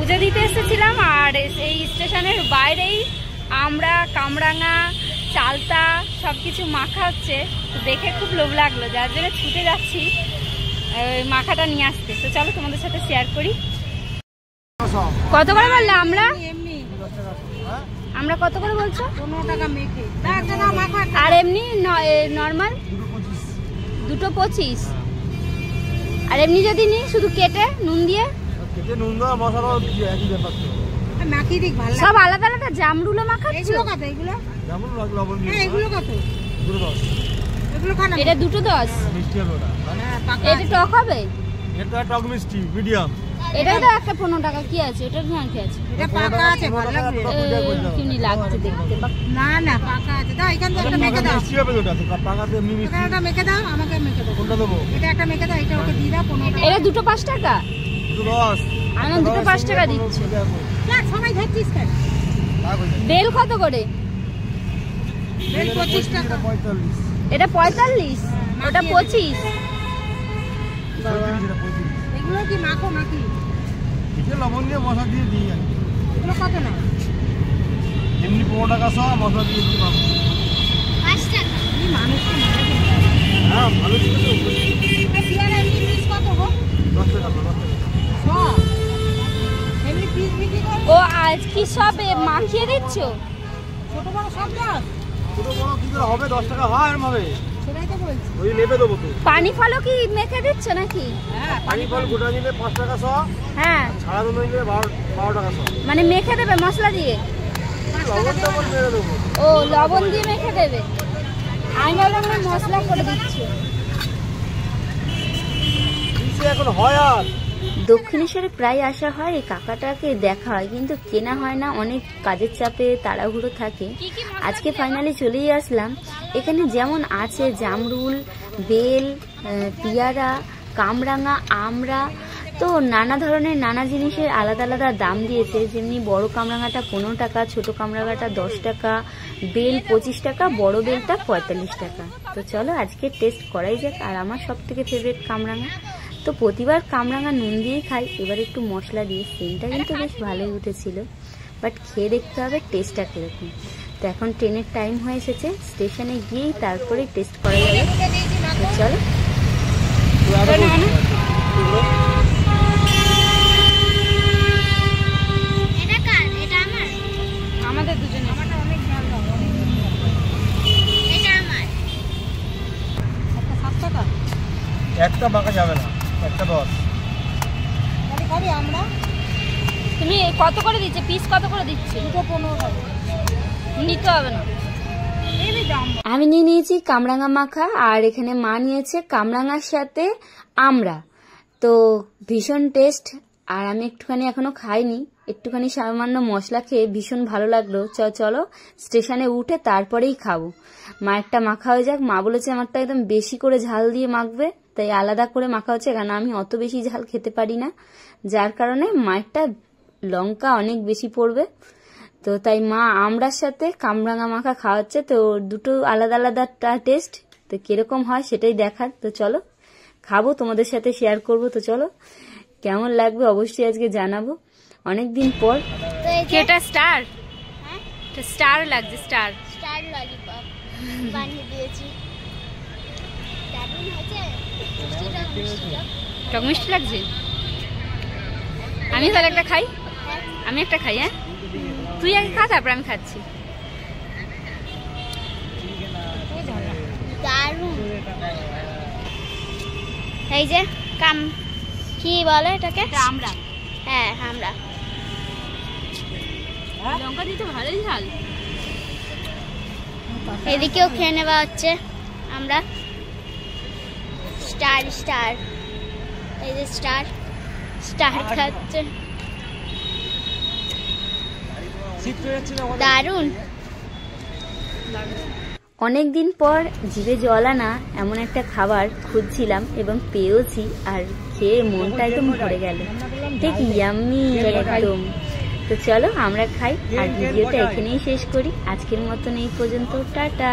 পুজো দিতে এসেছিলাম আর এই স্টেশনের বাইরেই আমরা কামরাঙা চালতা সবকিছু মাখা হচ্ছে, তো দেখে খুব লোভ লাগলো, যার জন্য ছুটে যাচ্ছি ওই মাখাটা নিয়ে আসতে। তো চলো তোমাদের সাথে শেয়ার করি। কত করে বললে? আমরা কত করে বলছো? 15 টাকা মেখে। আর এমনি নর্মাল দুটো 25। আর এমনি যদি নি শুধু কেটে নুন দিয়ে সব আলাদা আলাদা জামরুলো মাখাচ্ছো? এটা দুটো 10। এটা টক হবে? এটা টক মিষ্টি মিডিয়াম। এটাই তো একটা 15 টাকা। কি আছে এটা? না কি আছে? এটা পাকা আছে, ভালো লাগবে। কিনি লাগছে দেখতে। না না পাকা আছে। দাও এখান থেকে একটা মেখে দাও। মিষ্টি হবে ওটা, তো পাকাতে মিষ্টি। এটা মেখে দাও, আমাকে মেখে দাও। কোনটা দেবো? এটা একটা মেখে দাও, এটা ওকে দিয়ে দাও 15 টাকা। এটা দুটো 5 টাকা। দুটো 10। আমি দুটো 5 টাকা দিচ্ছি। দেখ সবাই ধরছিস কেন? বেল কত করে? বেল 25 টাকা। 45। এটা 45, ওটা 25। বাবা এগুলো কি মাখো নাকি? এটা লবণ দিয়ে মশলা দিয়ে দিই আমি। এগুলো কত না? এমনি 15 টাকা সহ মশলা দিয়ে দিই বাবা। 5 টাকা। এই মানুষকে মারা দিই। হ্যাঁ ভালো ছিল তো। এই পিয়ারা এমনি পিস কত গো? 10 টাকা 10 টাকা। সব এমনি পিস বিক্রি করো? ও আজ কি সব মাখিয়ে দিচ্ছো? ছোট বড় সব দাও। ছোট বড় কি করে হবে? 10 টাকা হয় এরম হবে। সেটাই তো বলছি। ওই নেবে দেবো তো। পানি ফলও কি মেখে দিচ্ছ নাকি? হ্যাঁ পানি ফল গোটা নিলে 5 টাকা সহ। হ্যাঁ ছাড়া দুধ নিলে 12 টাকা সহ। মানে মেখে দেবে মশলা দিয়ে? লবণটা বল মেরে দেবো। ও লবণ দিয়ে মেখে দেবে। আমি ভাবলাম মশলা করে দিচ্ছি। এখন হয় আর দক্ষিণেশ্বরে প্রায় আসা হয়, এই কাকাটাকে দেখা হয় কিন্তু কেনা হয় না, অনেক কাজের চাপে তাড়াহুড়ো থাকে। আজকে ফাইনালি চলেই আসলাম। এখানে যেমন আছে জামরুল, বেল, পিয়ারা, কামরাঙা, আমড়া, তো নানা ধরনের নানা জিনিসের আলাদা আলাদা দাম দিয়েছে। যেমনি বড় কামরাঙাটা 15 টাকা, ছোট কামরাঙাটা 10 টাকা, বেল 25 টাকা, বড় বেলটা 45 টাকা। তো চলো আজকে টেস্ট করাই যাক। আর আমার সব থেকে ফেভারিট কামরাঙা, তো প্রতিবার কামরাঙা নুন দিয়েই খাই, এবার একটু মশলা দিয়ে। সেন্টটা কিন্তু বেশ ভালোই উঠেছিল, বাট খেয়ে দেখতে হবে টেস্টটা কিরকম। তো এখন ট্রেনের টাইম হয়ে এসেছে, স্টেশনে গিয়েই তারপরে টেস্ট করা যাবে। তো চলো আমাদের দুজনে একটা বাঁকা যাবে না, একটা 10। তুমি কত করে দিচ্ছে? পিস কত করে দিচ্ছে? 15 টাকা। নিতে হবে না। আমি নিয়ে নিয়েছি কামরাঙা মাখা, আর এখানে মা নিয়েছে কামরাঙার সাথে আমড়া। তো ভীষণ টেস্ট। আর আমি একটুখানি এখনো খাইনি, একটুখানি সামান্য মশলা খেয়ে ভীষণ ভালো লাগলো। চলো স্টেশনে উঠে তারপরেই খাবো। মায়েরটা মাখা হয়ে যাক। মা বলেছে আমারটা একদম বেশি করে ঝাল দিয়ে মাখবে, তাই আলাদা করে মাখা হচ্ছে, কারণ আমি অত বেশি ঝাল খেতে পারি না, যার কারণে মায়েরটা লঙ্কা অনেক বেশি পড়বে। তো তাই মা আমড়ার সাথে কামরাঙা মাখা খাওয়াচ্ছে। তো দুটো আলাদা আলাদা টেস্ট, তো কিরকম হয় সেটাই দেখার। তো চলো খাবো, তোমাদের সাথে শেয়ার করব। তো চলো কেমন লাগবে অবশ্যই আজকে জানাবো, অনেকদিন পর। এটা স্টার, স্টার লাগছে, স্টার স্টার ললিপপ বানিয়ে দিয়েছি। দারুণ হয়েছে, টক মিষ্টি লাগছে। আমি তাহলে একটা খাই। আমি একটা খাই। হ্যাঁ তুই আগে খা, তারপর আমি খাচ্ছি। দারুণ। এই যে কি বলে এটাকে? আমড়া। হ্যাঁ আমড়া। লঙ্কা দিতে ভালোই ঝাল। এদিকেও খেয়ে নেওয়া হচ্ছে আমরা। স্টার স্টার, এই যে স্টার স্টার খাচ্ছে। দারুণ। অনেকদিন পর জিভে জল আনা এমন একটা খাবার খুঁজছিলাম এবং পেয়েছি, আর খেয়ে মনটা একদম ভরে গেল, ঠিক ইয়াম্মি একদম। তো চলো আমরা খাই, আর ভিডিওটা এখানেই শেষ করি। আজকের মতন এই পর্যন্ত, টাটা।